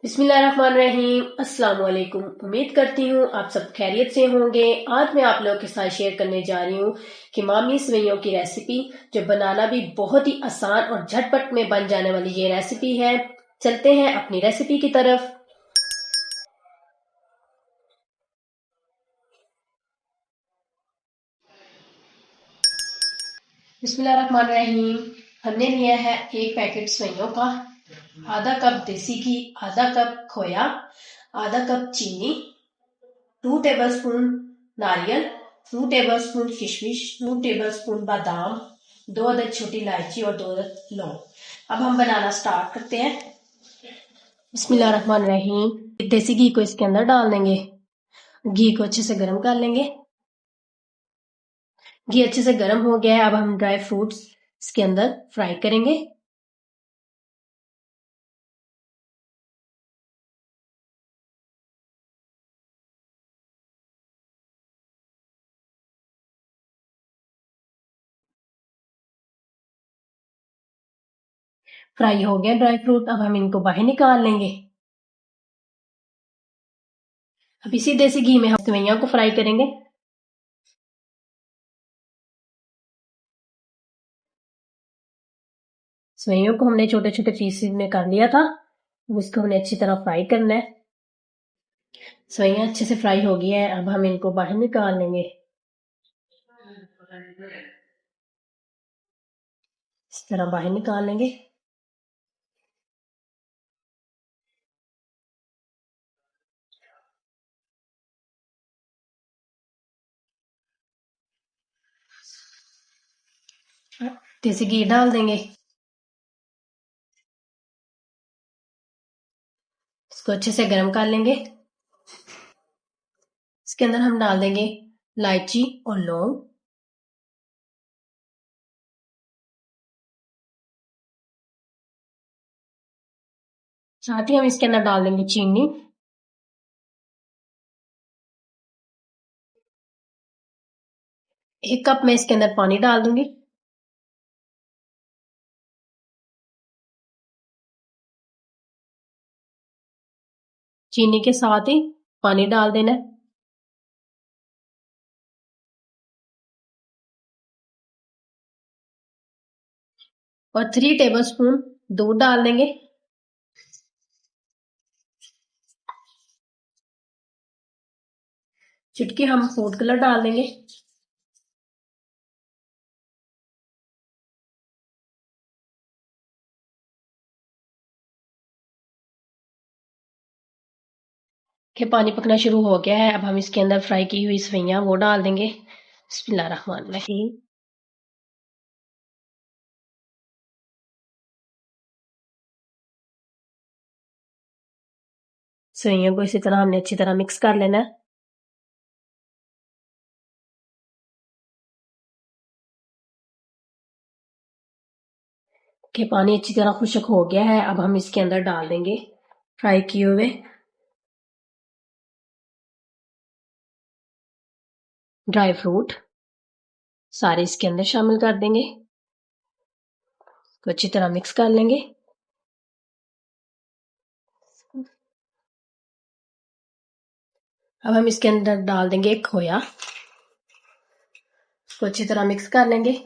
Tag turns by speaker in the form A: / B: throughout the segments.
A: बिस्मिल्लाहिर्रहमानिर्रहीम। अस्सलाम वालेकुम। उम्मीद करती हूँ आप सब खैरियत से होंगे। आज मैं आप लोगों के साथ शेयर करने जा रही हूँ कि मामी सेवइयों की रेसिपी, जो बनाना भी बहुत ही आसान और झटपट में बन जाने वाली ये रेसिपी है। चलते हैं अपनी रेसिपी की तरफ। बिस्मिल्लाहिर्रहमानिर्रहीम। हमने लिया है एक पैकेट सेवइयों का, आधा कप देसी घी, आधा कप खोया, आधा कप चीनी, 2 टेबलस्पून नारियल, 2 टेबलस्पून किशमिश, 2 टेबलस्पून बादाम, 2 अदद छोटी इलायची और 2 अदद लौंग। अब हम बनाना स्टार्ट करते हैं। बिस्मिल्लाहिर्रहमानिर्रहीम। देसी घी को इसके अंदर डाल देंगे। घी को अच्छे से गर्म कर लेंगे। घी अच्छे से गर्म हो गया है। अब हम ड्राई फ्रूट्स इसके अंदर फ्राई करेंगे। फ्राई हो गया ड्राई फ्रूट। अब हम इनको बाहर निकाल लेंगे। अब इसी देसी घी में हम सेवइयां को फ्राई करेंगे। सेवइयों को हमने छोटे छोटे पीसेस में कर लिया था। उसको हमने अच्छी तरह फ्राई करना है। सेवइयां अच्छे से फ्राई हो गई है। अब हम इनको बाहर निकाल लेंगे। इस तरह बाहर निकाल लेंगे। देसी घी डाल देंगे। इसको अच्छे से गर्म कर लेंगे। इसके अंदर हम डाल देंगे इलायची और लौंग। साथ ही हम इसके अंदर डाल देंगे चीनी। एक कप मैं इसके अंदर पानी डाल दूंगी। चीनी के साथ ही पानी डाल देना है। और 3 टेबलस्पून दूध डाल देंगे। चुटकी हम फूड कलर डाल देंगे। के पानी पकना शुरू हो गया है। अब हम इसके अंदर फ्राई की हुई सेवइयां वो डाल देंगे। बिस्मिल्लाहिर्रहमानिर्रहीम। सेवइयों को इसी तरह हमने अच्छी तरह मिक्स कर लेना है। के पानी अच्छी तरह खुश्क हो गया है। अब हम इसके अंदर डाल देंगे फ्राई किए हुए ड्राई फ्रूट। सारे इसके अंदर शामिल कर देंगे। तो अच्छी तरह मिक्स कर लेंगे। अब हम इसके अंदर डाल देंगे खोया। इसको अच्छी तरह मिक्स कर लेंगे।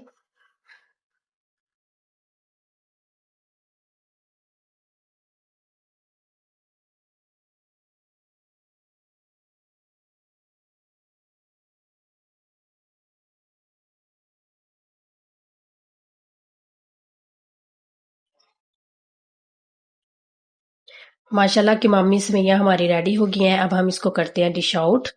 A: माशाल्लाह की मामी सेवइयां हमारी रेडी हो गई हैं। अब हम इसको करते हैं डिश आउट।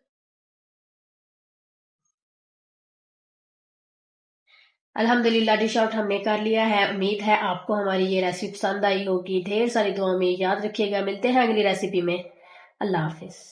A: अल्हम्दुलिल्लाह डिश आउट हमने कर लिया है। उम्मीद है आपको हमारी ये रेसिपी पसंद आई होगी। ढेर सारी दुआ में याद रखिएगा। मिलते हैं अगली रेसिपी में। अल्लाह हाफिज।